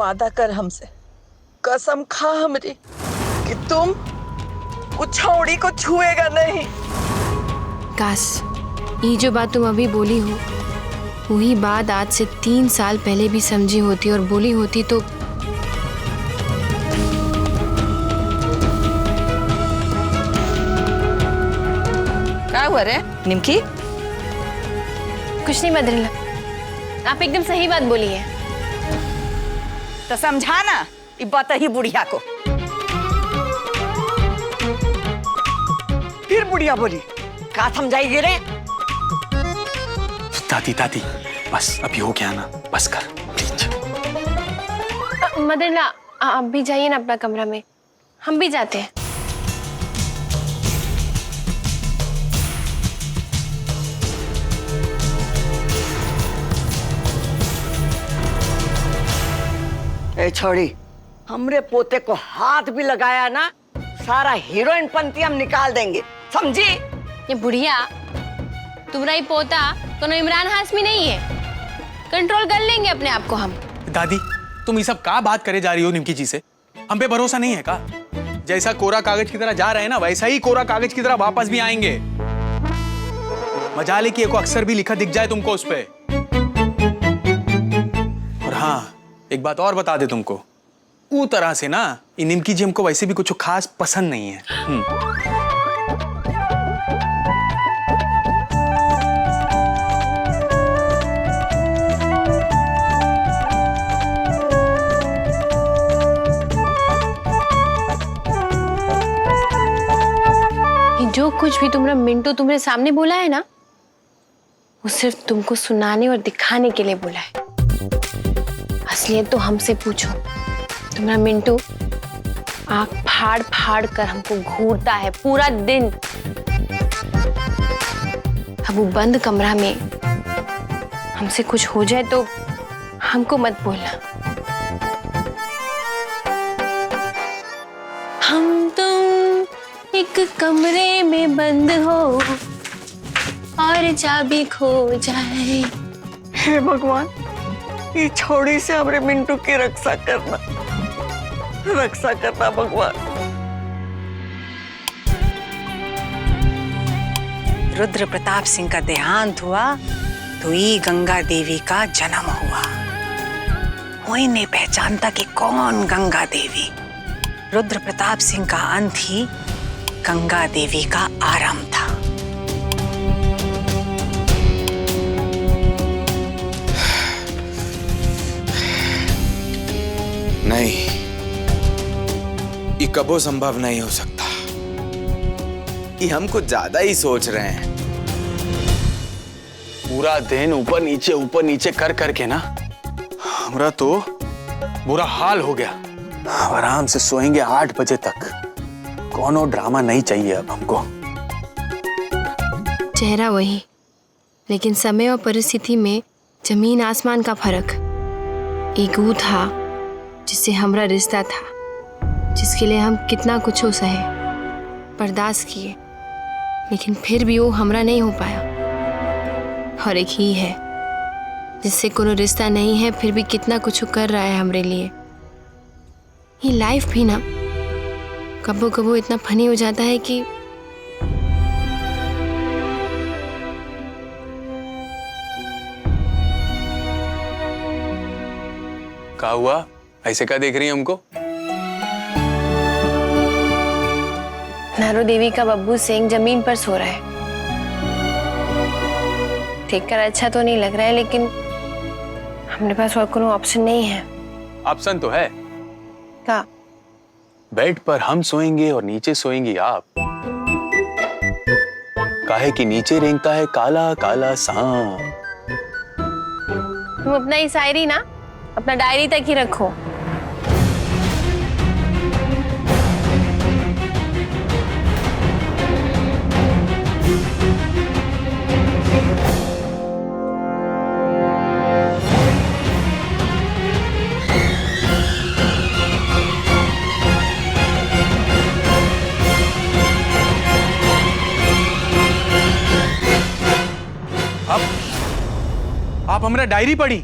वादा कर हमसे, कसम खा हमरी कि तुम उस छौड़ी को छुएगा नहीं। काश ये जो बात तुम अभी बोली हो वही बात आज से 3 साल पहले भी समझी होती और बोली होती तो क्या हुआ रे निमकी? कुछ नहीं बदला, आप एकदम सही बात बोली है। तो समझा ना ये बात ही बुढ़िया को। फिर बुढ़िया बोली क्या समझाएगी रे? दादी दादी बस अभी हो गया ना, बस कर प्लीज। मदरला आप भी जाइए ना अपना कमरा में, हम भी जाते हैं। ए छोड़ी, हमरे पोते को हाथ भी लगाया ना सारा हीरोइन पंती हम निकाल देंगे, समझी? ये बुढ़िया तुम्हारा ही पोता कोनो इमरान हाशमी नहीं है, कंट्रोल कर लेंगे अपने आप को हम। दादी तुम ये सब का बात करे जा रही हो निमकी जी से? हम पे भरोसा नहीं है का? जैसा कोरा कागज की तरह जा रहे हैं ना वैसा ही कोरा कागज की तरह वापस भी आएंगे। मजाले की एक अक्षर भी लिखा दिख जाए तुमको उस पे। और हाँ एक बात और बता दे तुमको, वो तरह से ना ये निमकी जी हमको वैसे भी कुछ खास पसंद नहीं है। जो कुछ भी तुम्हारा मिंटू तुम्हारे सामने बोला है ना वो सिर्फ तुमको सुनाने और दिखाने के लिए बोला है। असलियत तो हमसे पूछो, तुम्हारा मिंटू आंख फाड़ फाड़ कर हमको घूरता है पूरा दिन। अब वो बंद कमरा में हमसे कुछ हो जाए तो हमको मत बोलना। हम तुम एक कमरे में बंद हो और चाबी खो जाए। हे भगवान, ये छोड़ी से हमारे मिंटू की रक्षा करना भगवान। रुद्र प्रताप सिंह का देहांत हुआ तो ही गंगा देवी का जन्म हुआ। कोई नहीं पहचानता कि कौन गंगा देवी। रुद्र प्रताप सिंह का अंत ही गंगा देवी का आरंभ था। नहीं, ये कबो संभव नहीं हो सकता। ये हम कुछ ज्यादा ही सोच रहे हैं। पूरा दिन ऊपर नीचे कर करके ना हमरा तो बुरा हाल हो गया। अब आराम से सोएंगे 8 बजे तक। कोनो ड्रामा नहीं चाहिए अब हमको। चेहरा वही, लेकिन समय और परिस्थिति में जमीन आसमान का फर्क। एक वो था जिससे हमारा रिश्ता था, जिसके लिए हम कितना कुछ सहे, बर्दाश्त किए, लेकिन फिर भी वो हमरा नहीं हो पाया। और एक ही है जिससे कोनो रिश्ता नहीं है फिर भी कितना कुछ कर रहा है हमरे लिए। ये लाइफ भी ना कबो कबो इतना फनी हो जाता है कि क्या हुआ? ऐसे क्या देख रही है हमको? नारो देवी का बब्बू सिंह जमीन पर सो रहा है। देखकर अच्छा तो नहीं लग रहा है, लेकिन हमारे पास और कोई ऑप्शन नहीं है। ऑप्शन तो है। क्या? बेड पर हम सोएंगे और नीचे सोएंगी आप। काहे कि नीचे रेंगता है काला काला सांप। तुम अपना ये शायरी ना अपना डायरी तक ही रखो। आप हमारा डायरी पढ़ी?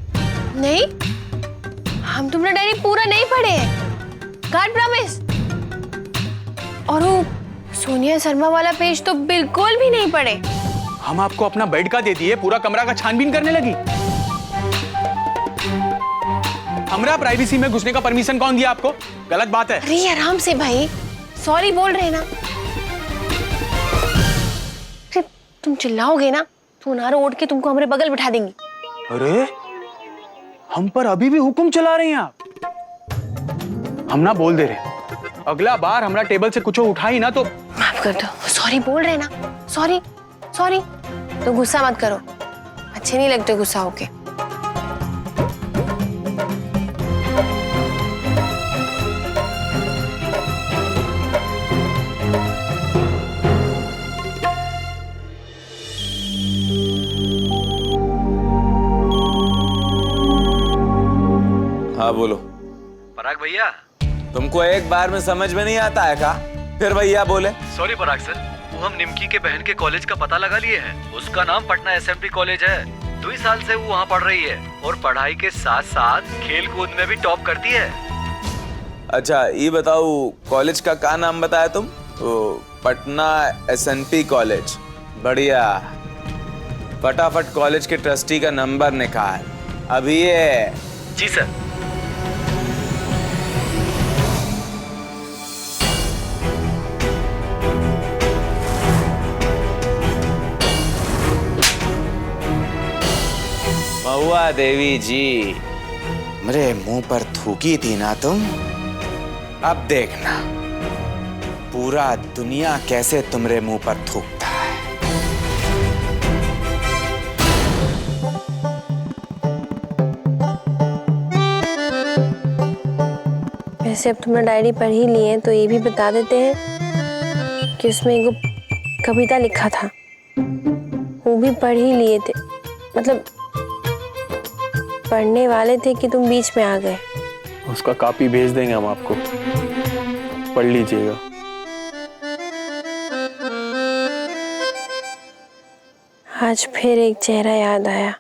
नहीं, हम तो तुमने डायरी पूरा नहीं पढ़े है, गॉड प्रॉमिस। और वो सोनिया शर्मा वाला पेज तो बिल्कुल भी नहीं पढ़े। हम आपको अपना बेड का दे दिए, पूरा कमरा का छानबीन करने लगी। हमरा प्राइवेसी में घुसने का परमिशन कौन दिया आपको? गलत बात है। अरे आराम से भाई, सॉरी बोल रहे ना। अरे तुम चिल्लाओगे ना तो नारो उठ के तुमको हमारे बगल बिठा देंगी। अरे हम पर अभी भी हुक्म चला रही हैं आप। हम ना बोल दे रहे, अगला बार हमरा टेबल से कुछ उठाई ना तो माफ कर दो। सॉरी बोल रहे ना, सॉरी सॉरी। तो गुस्सा मत करो, अच्छे नहीं लगते गुस्सा होके। हाँ बोलो। पराग भैया। तुमको एक बार में समझ में नहीं आता है का? फिर भैया बोले। सॉरी पराग सर, वो हम निमकी के बहन के कॉलेज का पता लगा लिए हैं। उसका नाम पटना एसएमटी कॉलेज है। 2 साल से वो वहाँ पढ़ रही है और पढ़ाई के साथ साथ खेल कूद में भी टॉप करती है। अच्छा ये बताओ कॉलेज का क्या नाम बताया तुम? तो पटना एसएनपी कॉलेज। बढ़िया, फटाफट कॉलेज के ट्रस्टी का नंबर निकाल अभी। ये जी सर। महुआ देवी जी, मेरे मुंह पर थूकी थी ना तुम, अब देखना पूरा दुनिया कैसे तुम्हारे मुंह पर थूकता है। वैसे अब तुमने डायरी पढ़ ही ली है तो ये भी बता देते हैं कि उसमें एक कविता लिखा था, वो भी पढ़ ही लिए थे। मतलब पढ़ने वाले थे कि तुम बीच में आ गए। उसका कॉपी भेज देंगे हम आपको, पढ़ लीजिएगा। आज फिर एक चेहरा याद आया,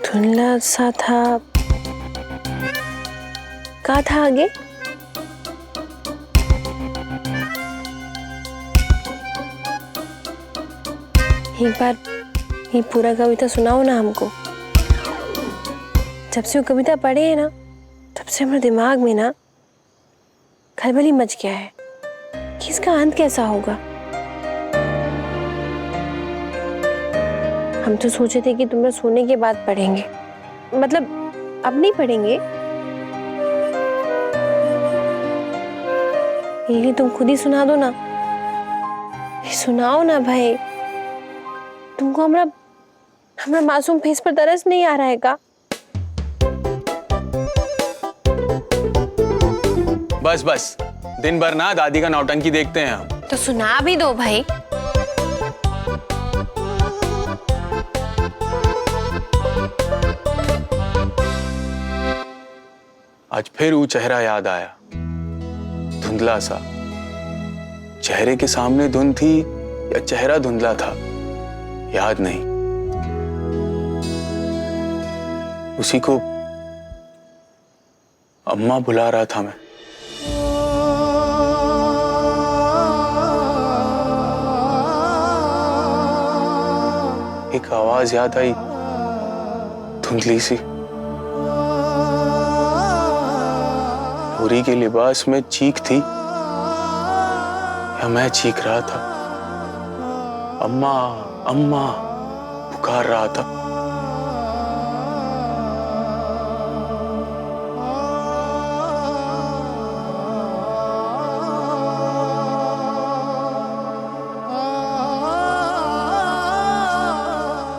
धुंधला सा था। कहा था आगे? एक बार ये पूरा कविता सुनाओ ना हमको। जब से वो कविता पढ़े है ना तब से हमारे दिमाग में ना खलबली मच गया है कि इसका अंत कैसा होगा। हम तो सोचे थे कि तुम लोग सोने के बाद पढ़ेंगे, मतलब अब नहीं पढ़ेंगे। ये तुम खुद ही सुना दो ना, सुनाओ ना भाई। तुमको हमरा मासूम फेस पर तरस नहीं आ रहा है का? बस बस, दिन भर ना दादी का नौटंकी देखते हैं हम। तो सुना भी दो भाई। आज फिर वो चेहरा याद आया, धुंधला सा। चेहरे के सामने धुंध थी या चेहरा धुंधला था, याद नहीं। उसी को अम्मा बुला रहा था मैं। एक आवाज याद आई, धुंधली सी। होरी के लिबास में चीख थी या मैं चीख रहा था? अम्मा अम्मा पुकार रहा था।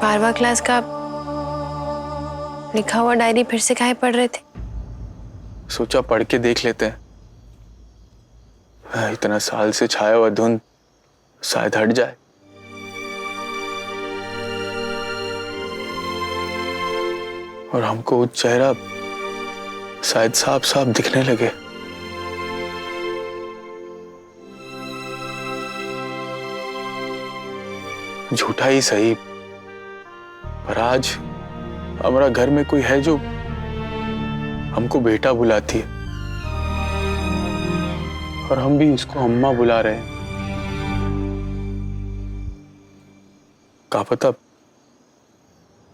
बारहवां क्लास का लिखा हुआ डायरी फिर से काहे पढ़ रहे थे? सोचा पढ़ के देख लेते हैं, इतना साल से छाया हुआ धुंध शायद हट जाए। और हमको वो चेहरा शायद साफ साफ दिखने लगे। झूठा ही सही, पर आज हमारा घर में कोई है जो हमको बेटा बुलाती है, और हम भी उसको अम्मा बुला रहे हैं। क्या पता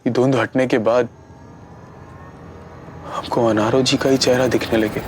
ये धुंध हटने के बाद हमको अनारो जी का ही चेहरा दिखने लगे।